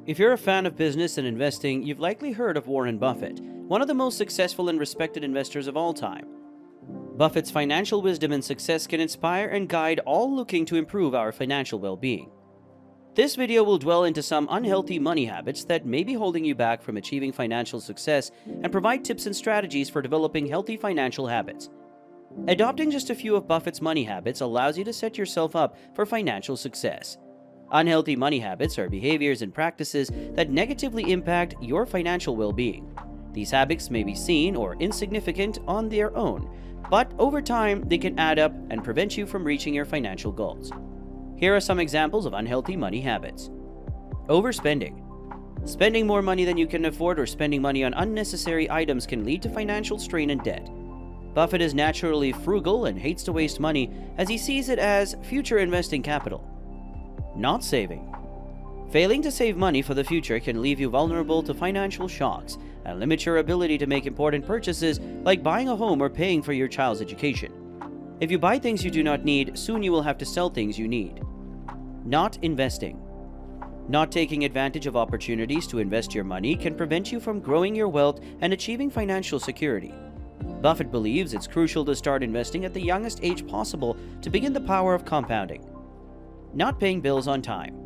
If you're a fan of business and investing, you've likely heard of Warren Buffett, one of the most successful and respected investors of all time. Buffett's financial wisdom and success can inspire and guide all looking to improve our financial well-being. This video will dwell into some unhealthy money habits that may be holding you back from achieving financial success and provide tips and strategies for developing healthy financial habits. Adopting just a few of Buffett's money habits allows you to set yourself up for financial success. Unhealthy money habits are behaviors and practices that negatively impact your financial well-being. These habits may be seen or insignificant on their own, but over time they can add up and prevent you from reaching your financial goals. Here are some examples of unhealthy money habits. Overspending. Spending more money than you can afford or spending money on unnecessary items can lead to financial strain and debt. Buffett is naturally frugal and hates to waste money as he sees it as future investing capital. Not saving. Failing to save money for the future can leave you vulnerable to financial shocks and limit your ability to make important purchases like buying a home or paying for your child's education. If you buy things you do not need, soon you will have to sell things you need. Not investing. Not taking advantage of opportunities to invest your money can prevent you from growing your wealth and achieving financial security. Buffett believes it's crucial to start investing at the youngest age possible to begin the power of compounding. Not paying bills on time.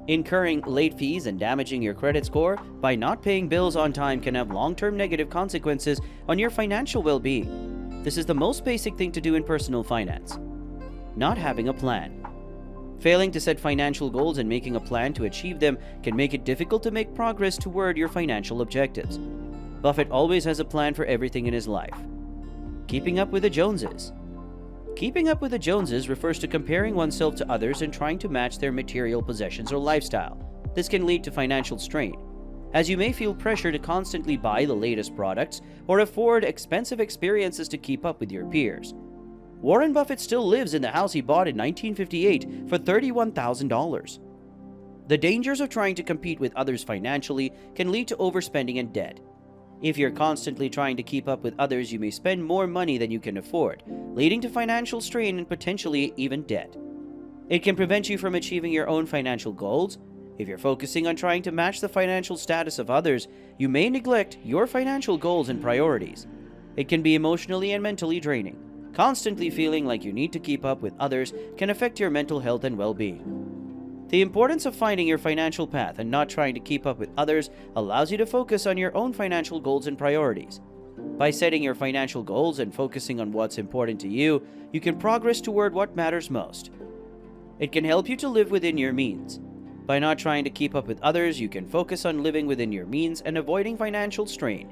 Incurring late fees and damaging your credit score by not paying bills on time can have long-term negative consequences on your financial well-being. This is the most basic thing to do in personal finance. Not having a plan. Failing to set financial goals and making a plan to achieve them can make it difficult to make progress toward your financial objectives. Buffett always has a plan for everything in his life. Keeping up with the Joneses. Keeping up with the Joneses refers to comparing oneself to others and trying to match their material possessions or lifestyle. This can lead to financial strain, as you may feel pressure to constantly buy the latest products or afford expensive experiences to keep up with your peers. Warren Buffett still lives in the house he bought in 1958 for $31,000. The dangers of trying to compete with others financially can lead to overspending and debt. If you're constantly trying to keep up with others, you may spend more money than you can afford, leading to financial strain and potentially even debt. It can prevent you from achieving your own financial goals. If you're focusing on trying to match the financial status of others, you may neglect your financial goals and priorities. It can be emotionally and mentally draining. Constantly feeling like you need to keep up with others can affect your mental health and well-being. The importance of finding your financial path and not trying to keep up with others allows you to focus on your own financial goals and priorities. By setting your financial goals and focusing on what's important to you, you can progress toward what matters most. It can help you to live within your means. By not trying to keep up with others, you can focus on living within your means and avoiding financial strain.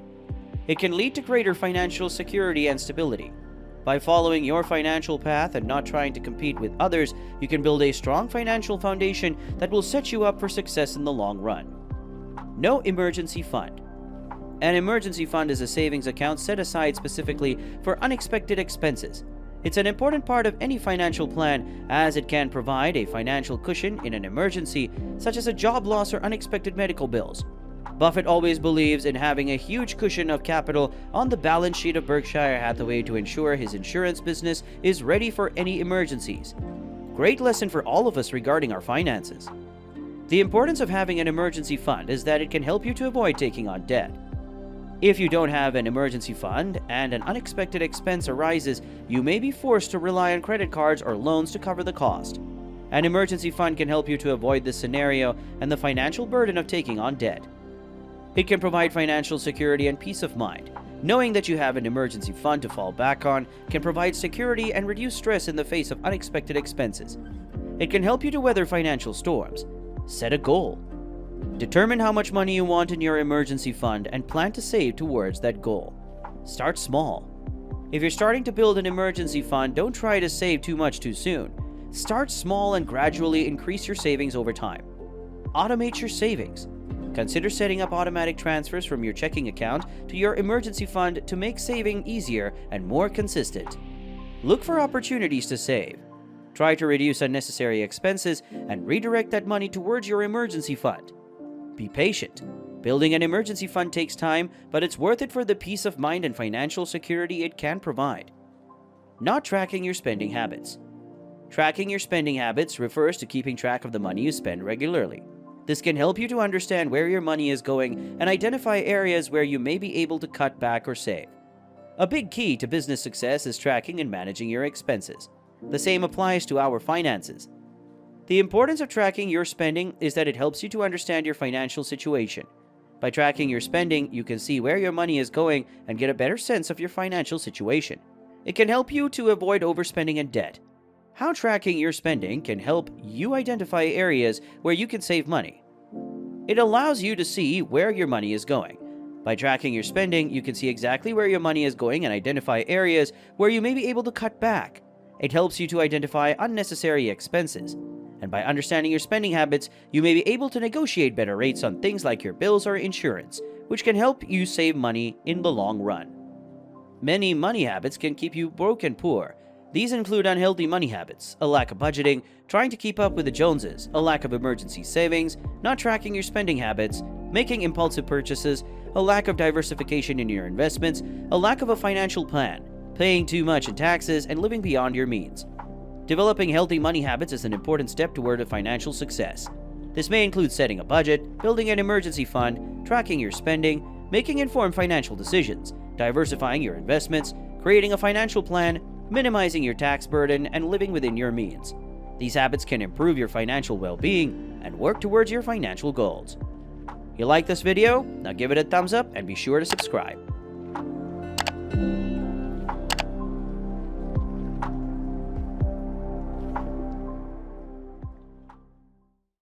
It can lead to greater financial security and stability. By following your financial path and not trying to compete with others, you can build a strong financial foundation that will set you up for success in the long run. No emergency fund. An emergency fund is a savings account set aside specifically for unexpected expenses. It's an important part of any financial plan as it can provide a financial cushion in an emergency, such as a job loss or unexpected medical bills. Buffett always believes in having a huge cushion of capital on the balance sheet of Berkshire Hathaway to ensure his insurance business is ready for any emergencies. Great lesson for all of us regarding our finances. The importance of having an emergency fund is that it can help you to avoid taking on debt. If you don't have an emergency fund and an unexpected expense arises, you may be forced to rely on credit cards or loans to cover the cost. An emergency fund can help you to avoid this scenario and the financial burden of taking on debt. It can provide financial security and peace of mind. Knowing that you have an emergency fund to fall back on can provide security and reduce stress in the face of unexpected expenses. It can help you to weather financial storms. Set a goal. Determine how much money you want in your emergency fund and plan to save towards that goal. Start small. If you're starting to build an emergency fund, don't try to save too much too soon. Start small and gradually increase your savings over time. Automate your savings. Consider setting up automatic transfers from your checking account to your emergency fund to make saving easier and more consistent. Look for opportunities to save. Try to reduce unnecessary expenses and redirect that money towards your emergency fund. Be patient. Building an emergency fund takes time, but it's worth it for the peace of mind and financial security it can provide. Not tracking your spending habits. Tracking your spending habits refers to keeping track of the money you spend regularly. This can help you to understand where your money is going and identify areas where you may be able to cut back or save. A big key to business success is tracking and managing your expenses. The same applies to our finances. The importance of tracking your spending is that it helps you to understand your financial situation. By tracking your spending, you can see where your money is going and get a better sense of your financial situation. It can help you to avoid overspending and debt. How tracking your spending can help you identify areas where you can save money. It allows you to see where your money is going. By tracking your spending, you can see exactly where your money is going and identify areas where you may be able to cut back. It helps you to identify unnecessary expenses. And by understanding your spending habits, you may be able to negotiate better rates on things like your bills or insurance, which can help you save money in the long run. Many money habits can keep you broke and poor. These include unhealthy money habits, a lack of budgeting, trying to keep up with the Joneses, a lack of emergency savings, not tracking your spending habits, making impulsive purchases, a lack of diversification in your investments, a lack of a financial plan, paying too much in taxes, and living beyond your means. Developing healthy money habits is an important step toward a financial success. This may include setting a budget, building an emergency fund, tracking your spending, making informed financial decisions, diversifying your investments, creating a financial plan, minimizing your tax burden, and living within your means. These habits can improve your financial well-being and work towards your financial goals. You like this video? Now give it a thumbs up and be sure to subscribe.